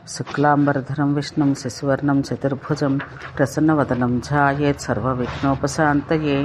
శుక్లాంబరధరం విష్ణుం శశివర్ణం చతుర్భుజం ప్రసన్నవదనం ధ్యాయేత్ సర్వవిఘ్నోపశాంతయే.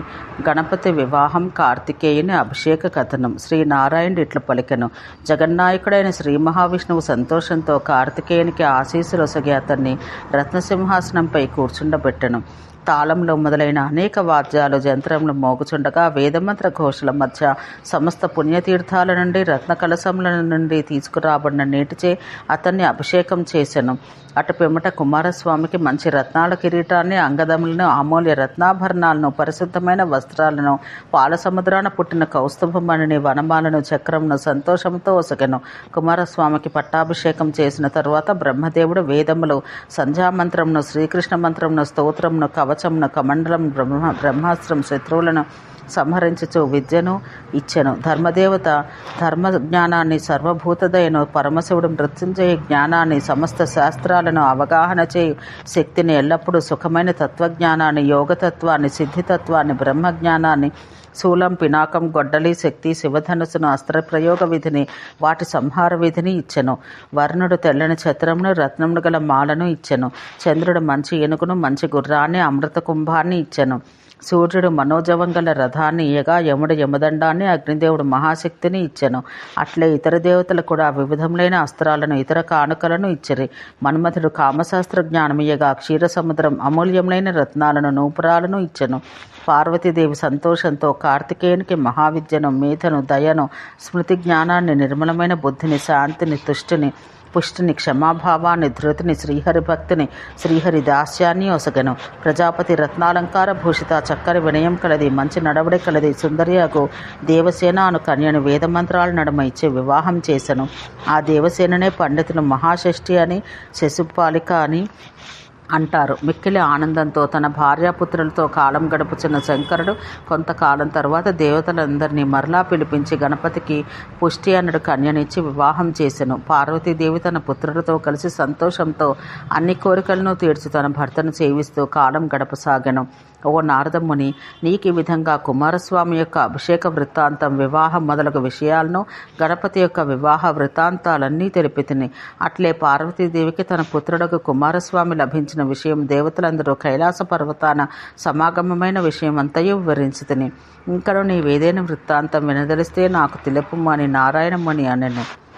గణపతి వివాహం కార్తికేయుని అభిషేక కథనం. శ్రీనారాయణుడు ఇట్ల పలికెను. జగన్నాయకుడైన శ్రీ మహావిష్ణువు సంతోషంతో కార్తికేయునికి ఆశీస్సులొసగి అతన్ని రత్నసింహాసనంపై కూర్చుండబెట్టెను. తాళంలో మొదలైన అనేక వాద్యాలు జంత్రములు మోగుచుండగా వేదమంత్ర ఘోషల మధ్య సమస్త పుణ్యతీర్థాల నుండి రత్న కలశముల నుండి తీసుకురాబడిన నీటిచే అతన్ని అభిషేకం చేసెను. అటు పిమ్మట కుమారస్వామికి మంచి రత్నాల కిరీటాన్ని, అంగదములను, అమూల్య రత్నాభరణాలను, పరిశుద్ధమైన వస్త్రాలను, పాల సముద్రాన పుట్టిన కౌస్తుభమణిని, వనమాలను, చక్రమును సంతోషంతో ఒసగెను. కుమారస్వామికి పట్టాభిషేకం చేసిన తరువాత బ్రహ్మదేవుడు వేదములు, సంధ్యామంత్రమును, శ్రీకృష్ణ మంత్రమును, స్తోత్రమును, కవచమును, కమండలం, బ్రహ్మాస్త్రం, శత్రువులను సంహరించుచు విద్యను ఇచ్చెను. ధర్మదేవత ధర్మ జ్ఞానాన్ని, సర్వభూతదయను, పరమశివుడు మృత్యుంజయ జ్ఞానాన్ని, సమస్త శాస్త్రాలను అవగాహన చేయు శక్తిని, ఎల్లప్పుడూ సుఖమైన తత్వజ్ఞానాన్ని, యోగతత్వాన్ని, సిద్ధితత్వాన్ని, బ్రహ్మజ్ఞానాన్ని, శూలం, పినాకం, గొడ్డలి శక్తి, శివధనుసును, అస్త్రప్రయోగ విధిని, వాటి సంహార విధిని ఇచ్చెను. వర్ణుడు తెల్లని ఛత్రమును, రత్నములు గల మాలను ఇచ్చెను. చంద్రుడు మంచి ఏనుగును, మంచి గుర్రాన్ని, అమృత కుంభాన్ని ఇచ్చెను. సూర్యుడు మనోజవం గల రథాన్ని ఇయ్యగా యముడు యమదండాన్ని, అగ్నిదేవుడు మహాశక్తిని ఇచ్చెను. అట్లే ఇతర దేవతలు కూడా వివిధములైన అస్త్రాలను, ఇతర కానుకలను ఇచ్చిరి. మన్మథుడు కామశాస్త్ర జ్ఞానం ఇయ్యగా క్షీర సముద్రం, అమూల్యములైన రత్నాలను, నూపురాలను ఇచ్చెను. పార్వతీదేవి సంతోషంతో కార్తికేయునికి మహావిద్యను, మేధను, దయను, స్మృతి జ్ఞానాన్ని, నిర్మలమైన బుద్ధిని, శాంతిని, తుష్టిని, పుష్టిని, క్షమాభావాన్ని, ధృతిని, శ్రీహరి భక్తిని, శ్రీహరి దాస్యాన్ని ఒసగెను. ప్రజాపతి రత్నాలంకార భూషిత, చక్కని వినయం కలది, మంచి నడవడి కలది, సుందరియగు దేవసేన అను కన్యను వేదమంత్రాల నడుమ ఇచ్చి వివాహం చేసెను. ఆ దేవసేననే పండితులు మహాషష్ఠి అని, శశిపాలిక అని అంటారు. మిక్కిలి ఆనందంతో తన భార్యాపుత్రులతో కాలం గడుపుచున్న శంకరుడు కొంతకాలం తరువాత దేవతలందరినీ మరలా పిలిపించి గణపతికి పుష్టి అన్నడు కన్యనిచ్చి వివాహం చేసెను. పార్వతీదేవి తన పుత్రులతో కలిసి సంతోషంతో అన్ని కోరికలను తీర్చి తన భర్తను సేవిస్తూ కాలం గడపసాగెను. ఓ నారదముని, నీకు ఈ విధంగా కుమారస్వామి యొక్క అభిషేక వృత్తాంతం, వివాహం మొదలగు విషయాలను, గణపతి యొక్క వివాహ వృత్తాంతాలన్నీ తెలిపితిని. అట్లే పార్వతీదేవికి తన పుత్రుడకు కుమారస్వామి లభించిన విషయం, దేవతలందరూ కైలాస పర్వతాన సమాగమమైన విషయం అంతయు వివరించితిని. ఇంకను నీవేదైనా వృత్తాంతం వినదలిస్తే నాకు తెలుపుము అని నారాయణముని అనెను.